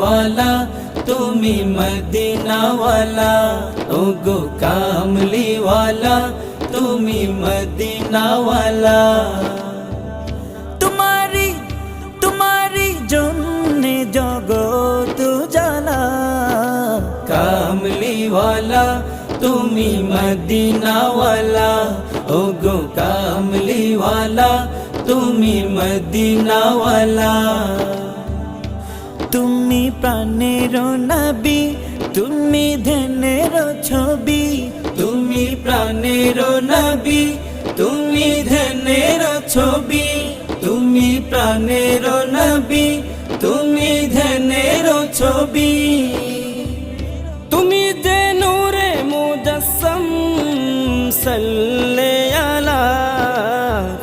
वाला তুমি মদিনা वाला ওগো কামলি वाला তুমি মদিনা वाला तुम्हारी জন্যে জগৎ জ্বালা কামলি वाला তুমি মদিনা वाला ওগো কামলি वाला তুমি মদিনা वाला তুমি প্রাণের নবী তুমি ধ্যানের ছবি তুমি প্রাণের নবী তুমি ধ্যানের ছবি তুমি প্রাণের নবী তুমি ধ্যানের ছবি